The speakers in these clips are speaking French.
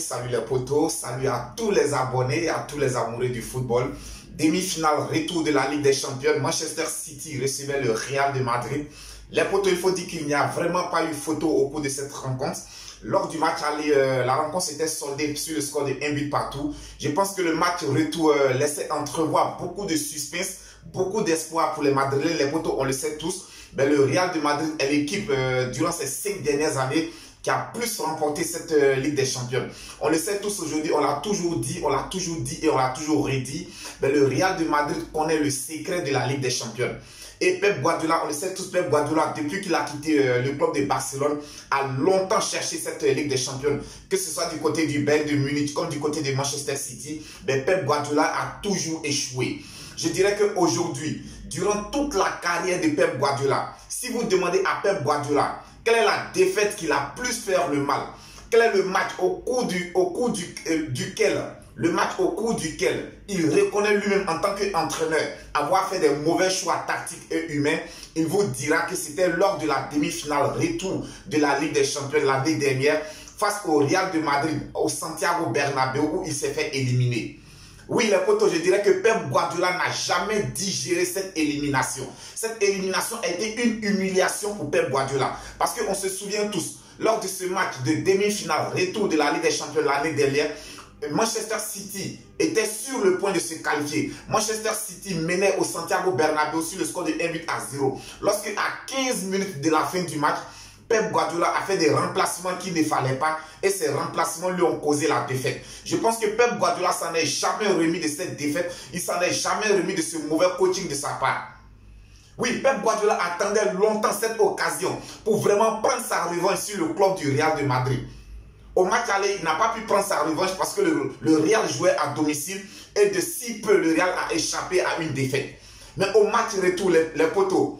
salut les potos, salut à tous les abonnés et à tous les amoureux du football. Demi-finale retour de la Ligue des Champions, Manchester City recevait le Real de Madrid. Les potos, il faut dire qu'il n'y a vraiment pas eu photo au cours de cette rencontre. Lors du match aller, la rencontre s'était soldée sur le score de 1 but partout. Je pense que le match retour laissait entrevoir beaucoup de suspense, beaucoup d'espoir pour les Madrilènes. Les potos, on le sait tous. Mais le Real de Madrid est l'équipe durant ces 5 dernières années qui a plus remporté cette Ligue des Champions. On le sait tous aujourd'hui, on l'a toujours dit et on l'a toujours redit. Mais le Real de Madrid connaît le secret de la Ligue des Champions. Et Pep Guardiola, on le sait tous, Pep Guardiola, depuis qu'il a quitté le club de Barcelone, a longtemps cherché cette Ligue des Champions. Que ce soit du côté du Bayern de Munich comme du côté de Manchester City, mais Pep Guardiola a toujours échoué. Je dirais qu'aujourd'hui, durant toute la carrière de Pep Guardiola, si vous demandez à Pep Guardiola quelle est la défaite qui l'a plus fait le mal, quel est le match au cours duquel il reconnaît lui-même en tant qu'entraîneur avoir fait des mauvais choix tactiques et humains, il vous dira que c'était lors de la demi-finale retour de la Ligue des Champions l'année dernière face au Real de Madrid, au Santiago Bernabéu, où il s'est fait éliminer. Oui, les potos, je dirais que Pep Guardiola n'a jamais digéré cette élimination. Cette élimination a été une humiliation pour Pep Guardiola. Parce qu'on se souvient tous, lors de ce match de demi-finale retour de la Ligue des Champions l'année dernière, Manchester City était sur le point de se qualifier. Manchester City menait au Santiago Bernabéu sur le score de 1 but à 0. Lorsque à 15 minutes de la fin du match, Pep Guardiola a fait des remplacements qu'il ne fallait pas et ces remplacements lui ont causé la défaite. Je pense que Pep Guardiola s'en est jamais remis de cette défaite. Il s'en est jamais remis de ce mauvais coaching de sa part. Oui, Pep Guardiola attendait longtemps cette occasion pour vraiment prendre sa revanche sur le club du Real de Madrid. Au match aller, il n'a pas pu prendre sa revanche parce que le Real jouait à domicile et de si peu le Real a échappé à une défaite. Mais au match retour, les potos,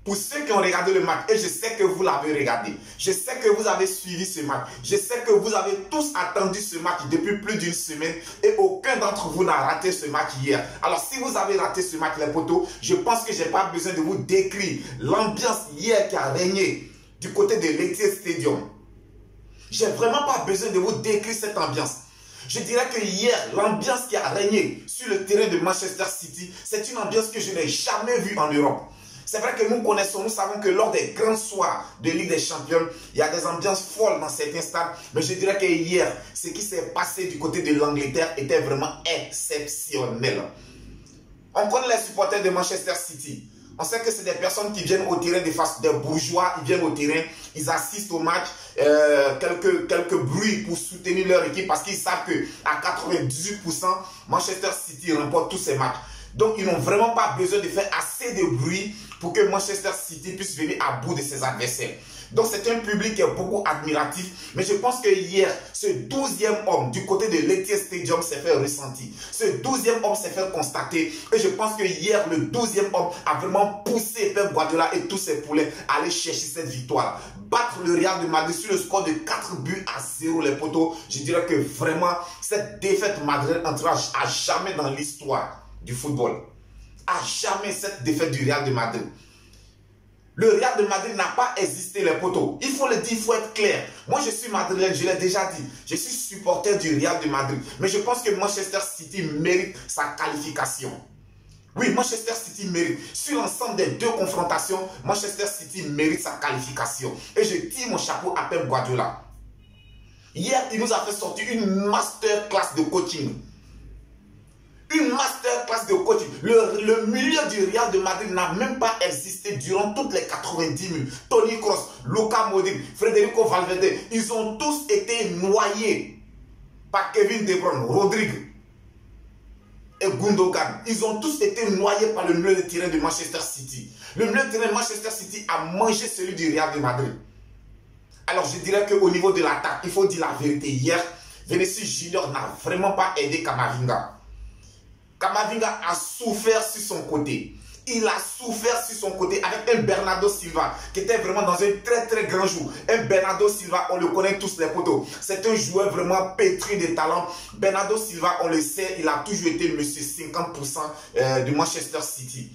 pour ceux qui ont regardé le match, et je sais que vous l'avez regardé, je sais que vous avez suivi ce match, je sais que vous avez tous attendu ce match depuis plus d'une semaine et aucun d'entre vous n'a raté ce match hier. Alors si vous avez raté ce match, les potos, je pense que je n'ai pas besoin de vous décrire l'ambiance hier qui a régné du côté de l'Etihad Stadium. Je n'ai vraiment pas besoin de vous décrire cette ambiance. Je dirais que hier, l'ambiance qui a régné sur le terrain de Manchester City, c'est une ambiance que je n'ai jamais vue en Europe. C'est vrai que nous connaissons, nous savons que lors des grands soirs de Ligue des Champions, il y a des ambiances folles dans certains stades. Mais je dirais que hier, ce qui s'est passé du côté de l'Angleterre était vraiment exceptionnel. On connaît les supporters de Manchester City. On sait que c'est des personnes qui viennent au terrain de face, des bourgeois, ils viennent au terrain, ils assistent au match, quelques bruits pour soutenir leur équipe parce qu'ils savent qu'à 98%, Manchester City remporte tous ces matchs. Donc, ils n'ont vraiment pas besoin de faire assez de bruit pour que Manchester City puisse venir à bout de ses adversaires. Donc, c'est un public qui est beaucoup admiratif. Mais je pense que hier, ce 12e homme du côté de l'Etihad Stadium s'est fait ressentir. Ce 12e homme s'est fait constater. Et je pense que hier, le 12e homme a vraiment poussé Pep Guardiola et tous ses poulets à aller chercher cette victoire. Battre le Real de Madrid sur le score de 4 buts à 0, les potos. Je dirais que vraiment, cette défaite madrilène entrera à jamais dans l'histoire du football. À jamais cette défaite du Real de Madrid. Le Real de Madrid n'a pas existé, les potos. Il faut le dire, il faut être clair. Moi, je suis madrilène, je l'ai déjà dit. Je suis supporter du Real de Madrid. Mais je pense que Manchester City mérite sa qualification. Oui, Manchester City mérite. Sur l'ensemble des deux confrontations, Manchester City mérite sa qualification. Et je tire mon chapeau à Pep Guardiola. Hier, il nous a fait sortir une masterclass de coaching. Une masterclass de coaching. Le milieu du Real de Madrid n'a même pas existé durant toutes les 90 minutes. Toni Kroos, Luka Modric, Federico Valverde, ils ont tous été noyés par Kevin De Bruyne, Rodrigue et Gundogan. Ils ont tous été noyés par le milieu de terrain de Manchester City. Le milieu de terrain de Manchester City a mangé celui du Real de Madrid. Alors je dirais qu'au niveau de l'attaque, il faut dire la vérité. Hier, Vinicius Junior n'a vraiment pas aidé Camavinga. Camavinga a souffert sur son côté. Il a souffert sur son côté avec un Bernardo Silva qui était vraiment dans un très très grand jour. Un Bernardo Silva, on le connaît tous les potos. C'est un joueur vraiment pétri de talent. Bernardo Silva, on le sait, il a toujours été monsieur 50% de Manchester City.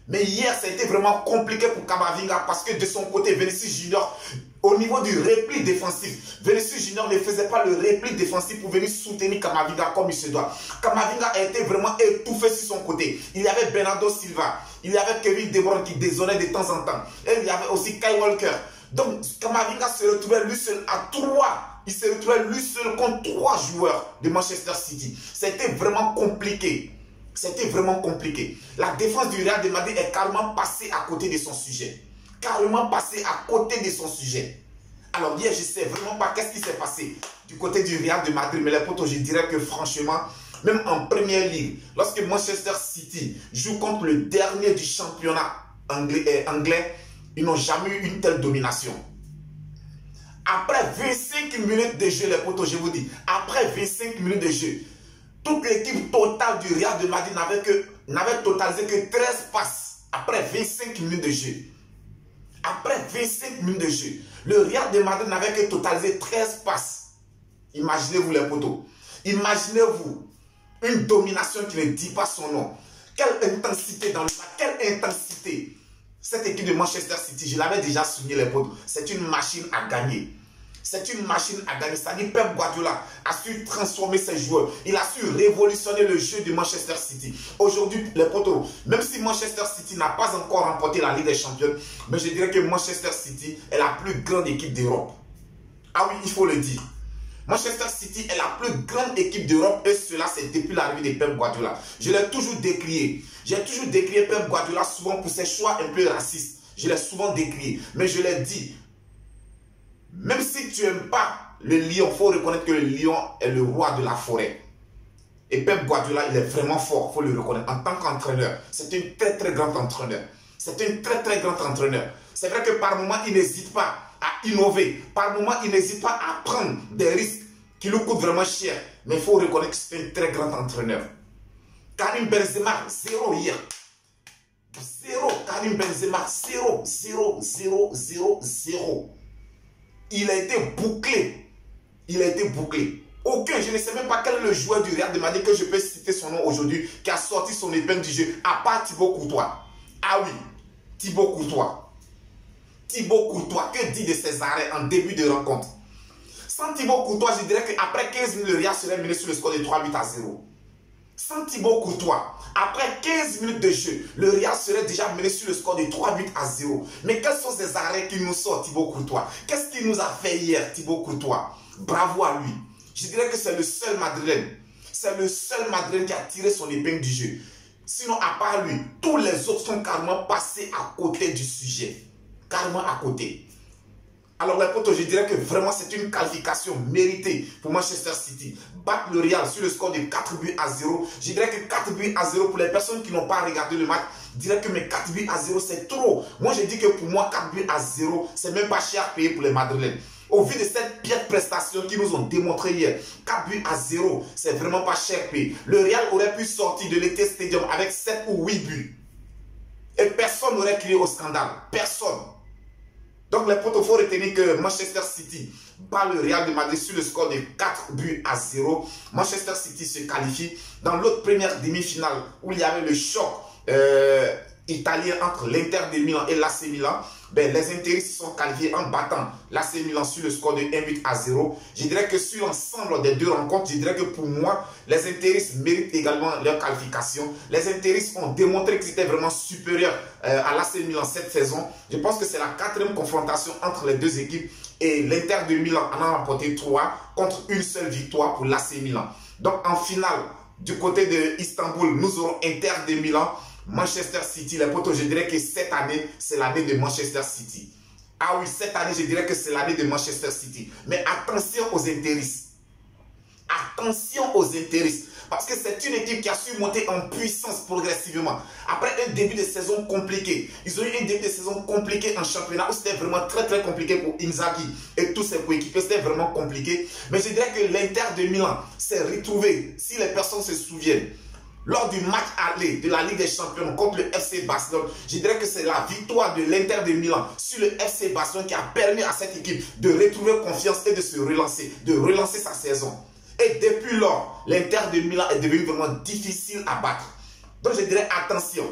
Mais hier, ça a été vraiment compliqué pour Camavinga parce que de son côté, Vinicius Junior, au niveau du repli défensif, Vinicius Junior ne faisait pas le repli défensif pour venir soutenir Camavinga comme il se doit. Camavinga a été vraiment étouffé sur son côté. Il y avait Bernardo Silva, il y avait Kevin De Bruyne qui dézonnait de temps en temps. Et il y avait aussi Kyle Walker. Donc Camavinga se retrouvait lui seul à 3. Il se retrouvait lui seul contre 3 joueurs de Manchester City. C'était vraiment compliqué. C'était vraiment compliqué. La défense du Real de Madrid est carrément passée à côté de son sujet. Carrément passée à côté de son sujet. Alors hier, je ne sais vraiment pas qu'est-ce qui s'est passé du côté du Real de Madrid. Mais les potos, je dirais que franchement, même en Première Ligue, lorsque Manchester City joue contre le dernier du championnat anglais, ils n'ont jamais eu une telle domination. Après 25 minutes de jeu, les potos, je vous dis, après 25 minutes de jeu, toute l'équipe totale du Real de Madrid n'avait totalisé que 13 passes après 25 minutes de jeu. Après 25 minutes de jeu, le Real de Madrid n'avait que totalisé 13 passes. Imaginez-vous les potos. Imaginez-vous une domination qui ne dit pas son nom. Quelle intensité dans le match, quelle intensité. Cette équipe de Manchester City, je l'avais déjà souligné les potos, c'est une machine à gagner. C'est une machine à gagner. C'est-à-dire Pep Guardiola a su transformer ses joueurs. Il a su révolutionner le jeu de Manchester City. Aujourd'hui, les potos, même si Manchester City n'a pas encore remporté la Ligue des Champions, mais je dirais que Manchester City est la plus grande équipe d'Europe. Ah oui, il faut le dire. Manchester City est la plus grande équipe d'Europe et cela c'est depuis l'arrivée de Pep Guardiola. Je l'ai toujours décrié. J'ai toujours décrié Pep Guardiola souvent pour ses choix un peu racistes. Je l'ai souvent décrié. Mais je l'ai dit. Même si tu n'aimes pas le lion, il faut reconnaître que le lion est le roi de la forêt. Et Pep Guardiola, il est vraiment fort, il faut le reconnaître. En tant qu'entraîneur, c'est un très très grand entraîneur. C'est un très très grand entraîneur. C'est vrai que par moments, il n'hésite pas à innover. Par moments, il n'hésite pas à prendre des risques qui lui coûtent vraiment cher. Mais il faut reconnaître que c'est un très grand entraîneur. Karim Benzema, 0 hier. 0. Karim Benzema, 0. 0, 0, 0, 0. Il a été bouclé. Il a été bouclé. Aucun, je ne sais même pas quel est le joueur du Real de Madrid que je peux citer son nom aujourd'hui, qui a sorti son épingle du jeu, à part Thibaut Courtois. Ah oui, Thibaut Courtois. Thibaut Courtois, que dit de ses arrêts en début de rencontre? Sans Thibaut Courtois, je dirais qu'après 15 minutes, le Real serait mené sur le score de 3 buts à 0. Sans Thibaut Courtois, après 15 minutes de jeu, le Real serait déjà mené sur le score de 3 buts à 0. Mais quels sont ces arrêts qu'il nous sort, Thibaut Courtois? Qu'est-ce qu'il nous a fait hier, Thibaut Courtois? Bravo à lui. Je dirais que c'est le seul Madrilène. C'est le seul Madrilène qui a tiré son épingle du jeu. Sinon, à part lui, tous les autres sont carrément passés à côté du sujet. Carrément à côté. Alors les potos, je dirais que vraiment c'est une qualification méritée pour Manchester City. Battre le Real sur le score de 4 buts à 0. Je dirais que 4 buts à 0 pour les personnes qui n'ont pas regardé le match, je dirais que mes 4 buts à 0 c'est trop. Moi je dis que pour moi 4 buts à 0 c'est même pas cher payé pour les Madrilènes. Au vu de cette piètre prestation qu'ils nous ont démontré hier, 4 buts à 0, c'est vraiment pas cher payé. Le Real aurait pu sortir de l'Etihad Stadium avec 7 ou 8 buts. Et personne n'aurait crié au scandale. Personne. Donc les potos, il faut retenir que Manchester City bat le Real de Madrid sur le score de 4 buts à 0. Manchester City se qualifie. Dans l'autre première demi-finale où il y avait le choc italien entre l'Inter de Milan et l'AC Milan, ben, les Interistes sont qualifiés en battant l'AC Milan sur le score de 1 but à 0. Je dirais que sur l'ensemble des deux rencontres, je dirais que pour moi, les Interistes méritent également leur qualification. Les Interistes ont démontré qu'ils étaient vraiment supérieurs à l'AC Milan cette saison. Je pense que c'est la 4e confrontation entre les deux équipes et l'Inter de Milan en a remporté 3 contre une seule victoire pour l'AC Milan. Donc en finale, du côté de Istanbul, nous aurons Inter de Milan, Manchester City. Les potos, je dirais que cette année, c'est l'année de Manchester City. Ah oui, cette année, je dirais que c'est l'année de Manchester City. Mais attention aux Interistes. Attention aux Interistes. Parce que c'est une équipe qui a su monter en puissance progressivement. Après un début de saison compliqué. Ils ont eu un début de saison compliqué en championnat où c'était vraiment très très compliqué pour Inzaghi et tous ses coéquipiers. C'était vraiment compliqué. Mais je dirais que l'Inter de Milan s'est retrouvé, si les personnes se souviennent, lors du match aller de la Ligue des Champions contre le FC Barcelone. Je dirais que c'est la victoire de l'Inter de Milan sur le FC Barcelone qui a permis à cette équipe de retrouver confiance et de se relancer, de relancer sa saison. Et depuis lors, l'Inter de Milan est devenu vraiment difficile à battre. Donc je dirais attention.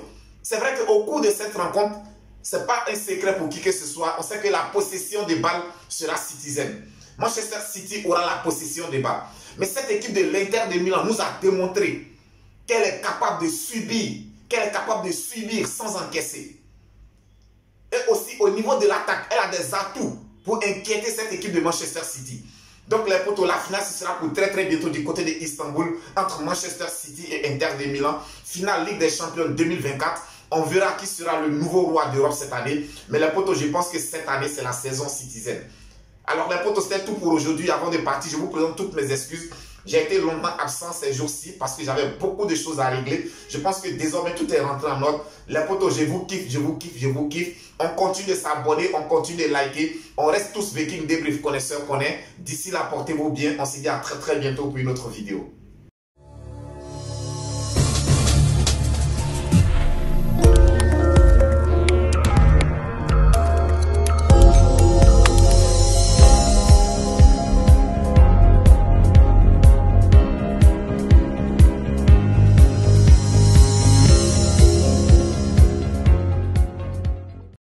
C'est vrai qu'au cours de cette rencontre, ce n'est pas un secret pour qui que ce soit. On sait que la possession des balles sera Citizen. Manchester City aura la possession des balles. Mais cette équipe de l'Inter de Milan nous a démontré qu'elle est capable de subir sans encaisser. Et aussi au niveau de l'attaque, elle a des atouts pour inquiéter cette équipe de Manchester City. Donc les potos, la finale ce sera pour très bientôt du côté d'Istanbul entre Manchester City et Inter de Milan. Finale Ligue des Champions 2024. On verra qui sera le nouveau roi d'Europe cette année. Mais les potos, je pense que cette année c'est la saison Citizen. Alors les potos, c'était tout pour aujourd'hui. Avant de partir, je vous présente toutes mes excuses. J'ai été longtemps absent ces jours-ci parce que j'avais beaucoup de choses à régler. Je pense que désormais tout est rentré en ordre. Les potos, je vous kiffe, je vous kiffe, je vous kiffe. On continue de s'abonner, on continue de liker. On reste tous Viking Débrief connaisseurs qu'on est. D'ici là, portez-vous bien. On se dit à très bientôt pour une autre vidéo.